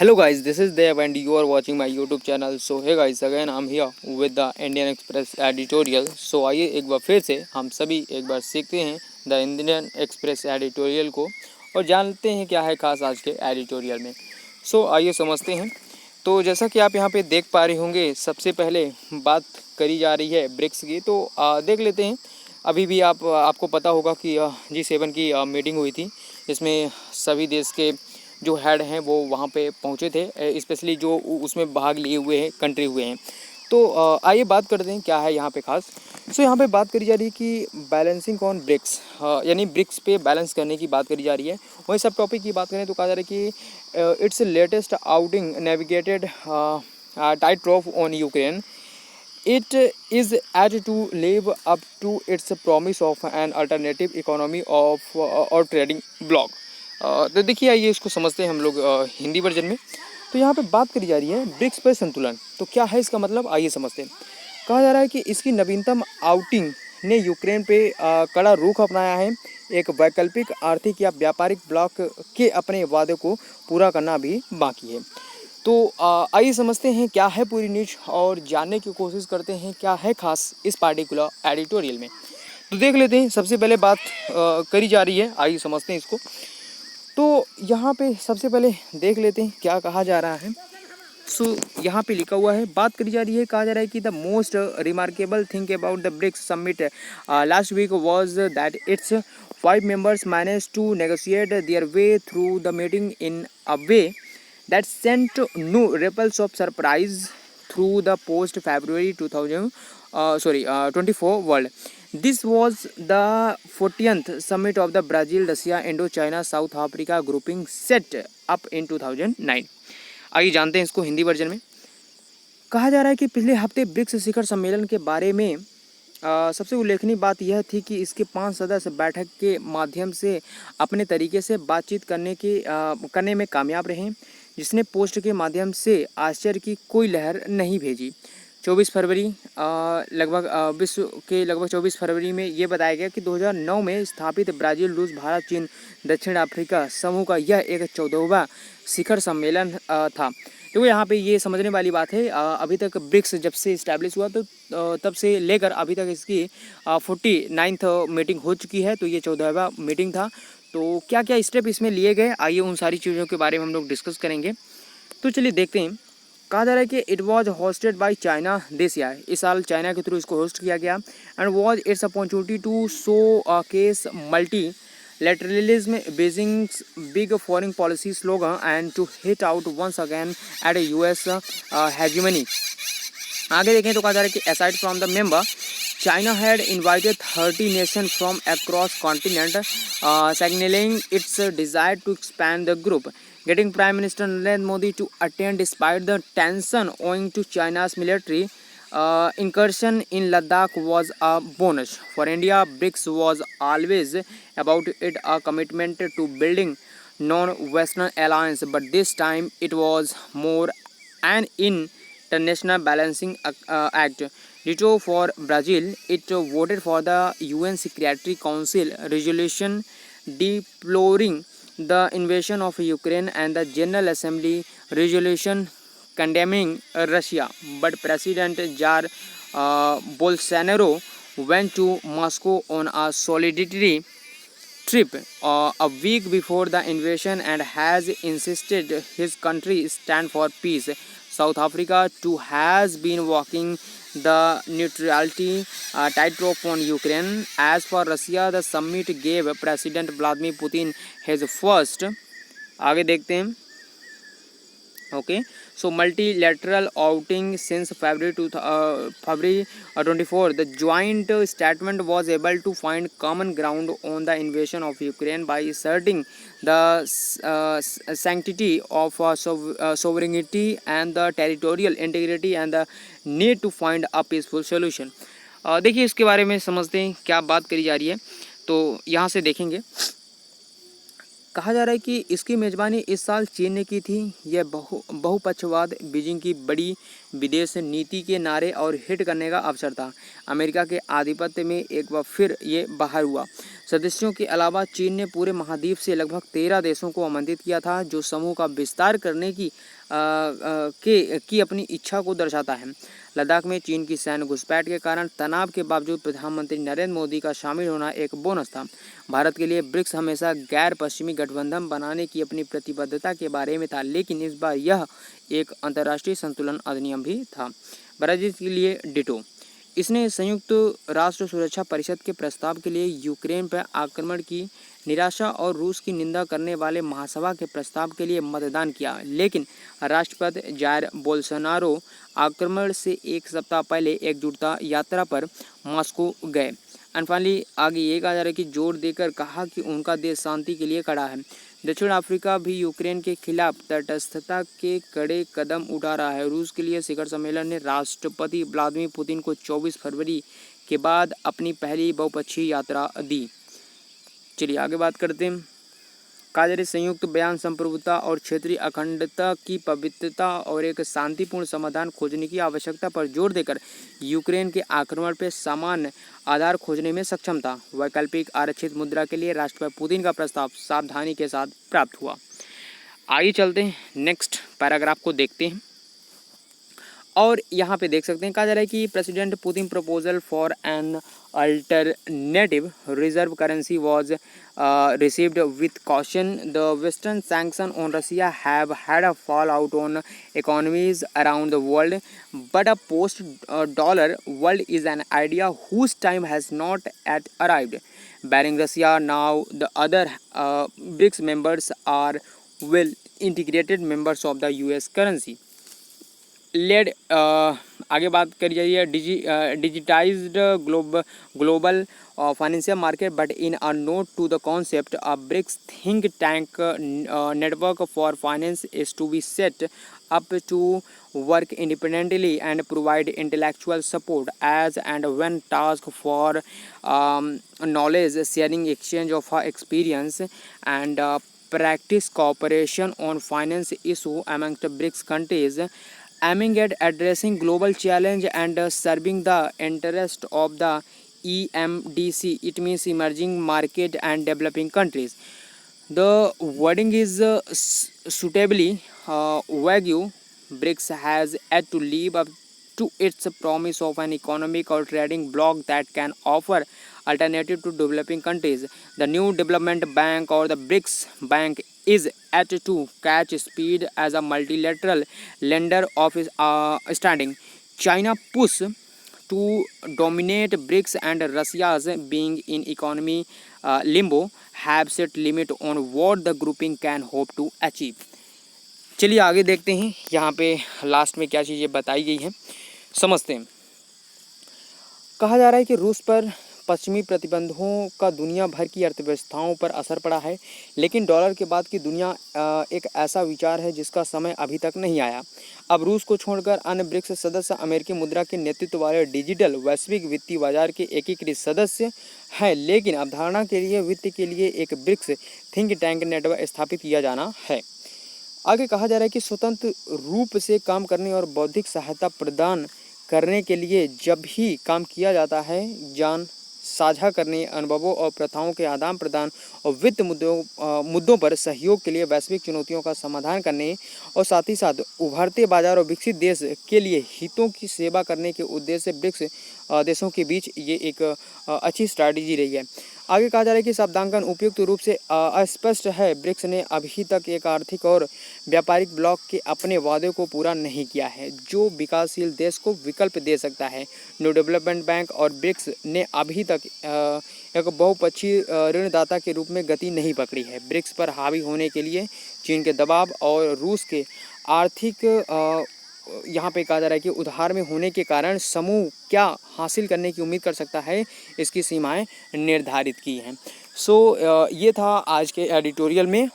Hello guys, this is Dev and you are watching my YouTube channel. So hey guys, again I'm here with the Indian Express editorial. So आइए एक बार फिर से हम सभी एक बार सीखते हैं द इंडियन एक्सप्रेस एडिटोरियल को और जानते हैं क्या है खास आज के एडिटोरियल में। सो आइए समझते हैं। तो जैसा कि आप यहाँ पे देख पा रहे होंगे, सबसे पहले बात करी जा रही है ब्रिक्स की। तो देख लेते हैं। अभी भी आपको पता होगा कि G7 की मीटिंग हुई थी। इसमें सभी देश के जो हेड हैं वो वहाँ पे पहुँचे थे, स्पेशली जो उसमें भाग लिए हुए हैं कंट्री हुए हैं। तो आइए बात करते हैं क्या है यहाँ पे खास। सो यहाँ पे बात करी जा रही है कि बैलेंसिंग ऑन ब्रिक्स, यानी ब्रिक्स पे बैलेंस करने की बात करी जा रही है। वहीं सब टॉपिक की बात करें तो कहा जा रहा है कि it's latest outing navigated tight rough on Ukraine. It is at to live up to its promise of an alternative economy of और ट्रेडिंग ब्लॉक। तो देखिए आइए इसको समझते हैं हम लोग हिंदी वर्जन में। तो यहाँ पे बात करी जा रही है ब्रिक्स पर संतुलन। तो क्या है इसका मतलब, आइए समझते हैं। कहा जा रहा है कि इसकी नवीनतम आउटिंग ने यूक्रेन पे कड़ा रुख अपनाया है। एक वैकल्पिक आर्थिक या व्यापारिक ब्लॉक के अपने वादे को पूरा करना भी बाकी है। तो आइए समझते हैं क्या है पूरी न्यूज और जानने की कोशिश करते हैं क्या है खास इस पार्टिकुलर एडिटोरियल में। तो देख लेते हैं। सबसे पहले बात करी जा रही है, आइए समझते हैं इसको। तो यहाँ पे सबसे पहले देख लेते हैं क्या कहा जा रहा है। सो यहाँ पे लिखा हुआ है, बात करी जा रही है। कहा जा रहा है कि the most remarkable thing about the BRICS summit last week was that it's 5 members managed to negotiate their way through the meeting in a way that sent no ripples of surprise through the post-February 24 world. This was the 40th summit of the Brazil, Russia, Indo-China, South Africa grouping set up in 2009. आइए जानते हैं इसको Hindi version में। कहा जा रहा है कि पिछले हफ्ते ब्रिक्स शिखर सम्मेलन के बारे में सबसे उल्लेखनीय बात यह थी कि इसके 5 सदस्य बैठक के माध्यम से अपने तरीके से बातचीत करने में कामयाब रहे, जिसने पोस्ट के माध्यम से आश्चर्य की कोई लहर नहीं भेजी। 24 फरवरी विश्व के लगभग 24 फरवरी में ये बताया गया कि 2009 में स्थापित ब्राज़ील, रूस, भारत, चीन, दक्षिण अफ्रीका समूह का यह एक 14वां शिखर सम्मेलन था। तो यहाँ पे ये समझने वाली बात है, अभी तक ब्रिक्स जब से इस्टेब्लिश हुआ तो तब से लेकर अभी तक इसकी 49th मीटिंग हो चुकी है। तो ये 14वां मीटिंग था। तो क्या क्या स्टेप इसमें लिए गए, आइए उन सारी चीज़ों के बारे में हम लोग डिस्कस करेंगे। तो चलिए देखते हैं। कहा जा रहा है कि it was hosted by China this year, इस साल चाइना के थ्रू इसको होस्ट किया गया। And was its opportunity to showcase multi lateralism, Beijing's big foreign policy slogan, and to hit out once again at a US hegemony. आगे देखें तो कहा जा रहा है कि aside from the member, China had invited 30 nations from across continent, signaling its desire to expand the group. Getting Prime Minister Narendra Modi to attend despite the tension owing to China's military incursion in Ladakh was a bonus. For India, BRICS was always about it a commitment to building non-Western alliance, but this time it was more an international balancing act. Ditto for Brazil, it voted for the UN Security Council resolution deploring the invasion of Ukraine and the General Assembly resolution condemning Russia, but President Jair Bolsonaro went to Moscow on a solidarity trip a week before the invasion and has insisted his country stand for peace. South Africa too has been walking the neutrality tightrope on Ukraine. As for Russia, the summit gave President Vladimir Putin his first, आगे देखते हैं। Okay, so multilateral outing since February 24. The joint statement was able to find common ground on the invasion of Ukraine by asserting the sanctity of sovereignty and the territorial integrity and the need to find a peaceful solution. देखिए इसके बारे में समझते हैं क्या बात करी जा रही है। तो यहाँ से देखेंगे। कहा जा रहा है कि इसकी मेज़बानी इस साल चीन ने की थी। यह बहुपक्षवाद, बीजिंग की बड़ी विदेश नीति के नारे और हिट करने का अवसर था। अमेरिका के आधिपत्य में एक बार फिर ये बाहर हुआ। सदस्यों के अलावा चीन ने पूरे महाद्वीप से लगभग 13 देशों को आमंत्रित किया था, जो समूह का विस्तार करने की अपनी इच्छा को दर्शाता है। लद्दाख में चीन की सैन्य घुसपैठ के कारण तनाव के बावजूद प्रधानमंत्री नरेंद्र मोदी का शामिल होना एक बोनस था। भारत के लिए ब्रिक्स हमेशा गैर पश्चिमी गठबंधन बनाने की अपनी प्रतिबद्धता के बारे में था, लेकिन इस बार यह एक अंतर्राष्ट्रीय संतुलन अधिनियम भी था। ब्राजील के लिए डिटो। इसने संयुक्त राष्ट्र सुरक्षा परिषद के प्रस्ताव के लिए यूक्रेन पर आक्रमण की निराशा और रूस की निंदा करने वाले महासभा के प्रस्ताव के लिए मतदान किया, लेकिन राष्ट्रपति जायर बोल्सोनारो आक्रमण से एक सप्ताह पहले एकजुटता यात्रा पर मॉस्को गए। एंड फाइनली आगे ये कहा जा रहा है कि जोर देकर कहा कि उनका देश शांति के लिए खड़ा है। दक्षिण अफ्रीका भी यूक्रेन के खिलाफ तटस्थता के कड़े कदम उठा रहा है। रूस के लिए शिखर सम्मेलन ने राष्ट्रपति व्लादिमीर पुतिन को 24 फरवरी के बाद अपनी पहली बहुपक्षीय यात्रा दी। चलिए आगे बात करते हैं। काजरे संयुक्त बयान संप्रभुता और क्षेत्रीय अखंडता की पवित्रता और एक शांतिपूर्ण समाधान खोजने की आवश्यकता पर जोर देकर यूक्रेन के आक्रमण पर सामान्य आधार खोजने में सक्षम था। वैकल्पिक आरक्षित मुद्रा के लिए राष्ट्रपति पुतिन का प्रस्ताव सावधानी के साथ प्राप्त हुआ। आइए चलते हैं, नेक्स्ट पैराग्राफ को देखते हैं और यहाँ पे देख सकते हैं कहा जा रहा है कि president Putin proposal for an alternative reserve currency was received with caution. The Western sanctions on Russia have had a fallout on economies around the world, but a post-dollar world is an idea whose time has not yet arrived. Barring Russia, now the other BRICS members are well integrated members of the US currency. लेड आगे बात करी जाइए digitised global financial market, but in a note to the concept a BRICS think tank network for finance is to be set up to work independently and provide intellectual support as and when tasked for knowledge sharing, exchange of experience and practice cooperation on finance issue amongst BRICS countries, aiming at addressing global challenge and serving the interest of the EMDC. It means emerging market and developing countries. The wording is suitably vague. BRICS has yet to live up to its promise of an economic or trading bloc that can offer alternative to developing countries. The new development bank or the BRICS bank is yet to catch speed as a multilateral lender of standing. China push to dominate BRICS and Russia's being in economy limbo have set limit on what the grouping can hope to achieve. चलिए आगे देखते हैं यहाँ पे last में क्या चीज़ें बताई गई हैं, समझते हैं। कहा जा रहा है कि रूस पर पश्चिमी प्रतिबंधों का दुनिया भर की अर्थव्यवस्थाओं पर असर पड़ा है, लेकिन डॉलर के बाद की दुनिया एक ऐसा विचार है जिसका समय अभी तक नहीं आया। अब रूस को छोड़कर अन्य ब्रिक्स सदस्य अमेरिकी मुद्रा के नेतृत्व वाले डिजिटल वैश्विक वित्तीय बाजार के एकीकृत सदस्य हैं, लेकिन अवधारणा के लिए वित्त के लिए एक ब्रिक्स थिंक टैंक नेटवर्क स्थापित किया जाना है। आगे कहा जा रहा है कि स्वतंत्र रूप से काम करने और बौद्धिक सहायता प्रदान करने के लिए जब भी काम किया जाता है, ज्ञान साझा करने, अनुभवों और प्रथाओं के आदान प्रदान और वित्त मुद्दों पर सहयोग के लिए वैश्विक चुनौतियों का समाधान करने और साथ ही साथ उभरते बाजार और विकसित देश के लिए हितों की सेवा करने के उद्देश्य से ब्रिक्स देशों के बीच ये एक अच्छी स्ट्रैटेजी रही है। आगे कहा जा रहा है कि शब्दांकन उपयुक्त रूप से अस्पष्ट है। ब्रिक्स ने अभी तक एक आर्थिक और व्यापारिक ब्लॉक के अपने वादे को पूरा नहीं किया है जो विकासशील देश को विकल्प दे सकता है। न्यू डेवलपमेंट बैंक और ब्रिक्स ने अभी तक एक बहुपक्षीय ऋणदाता के रूप में गति नहीं पकड़ी है। ब्रिक्स पर हावी होने के लिए चीन के दबाव और रूस के आर्थिक यहाँ पे कहा जा रहा है कि उधार में होने के कारण समूह क्या हासिल करने की उम्मीद कर सकता है, इसकी सीमाएं निर्धारित की हैं। ये था आज के एडिटोरियल में।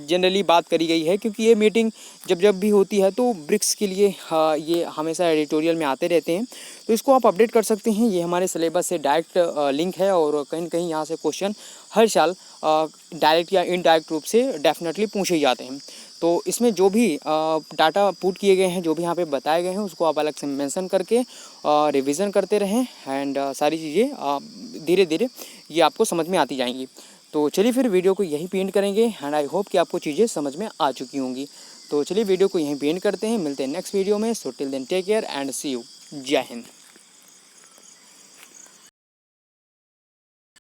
जनरली बात करी गई है क्योंकि ये मीटिंग जब भी होती है तो ब्रिक्स के लिए ये हमेशा एडिटोरियल में आते रहते हैं, तो इसको आप अपडेट कर सकते हैं। ये हमारे सिलेबस से डायरेक्ट लिंक है और कहीं न कहीं यहाँ से क्वेश्चन हर साल डायरेक्ट या इनडायरेक्ट रूप से डेफिनेटली पूछे जाते हैं। तो इसमें जो भी डाटा पुट किए गए हैं, जो भी यहाँ पे बताए गए हैं, उसको आप अलग से मेंशन करके रिवीजन करते रहें एंड सारी चीज़ें धीरे धीरे ये आपको समझ में आती जाएंगी। तो चलिए फिर वीडियो को यहीं पे एंड करेंगे एंड आई होप कि आपको चीज़ें समझ में आ चुकी होंगी। तो चलिए वीडियो को यहीं पे एंड करते हैं, मिलते हैं नेक्स्ट वीडियो में। So till then take care and see you. जय हिंद।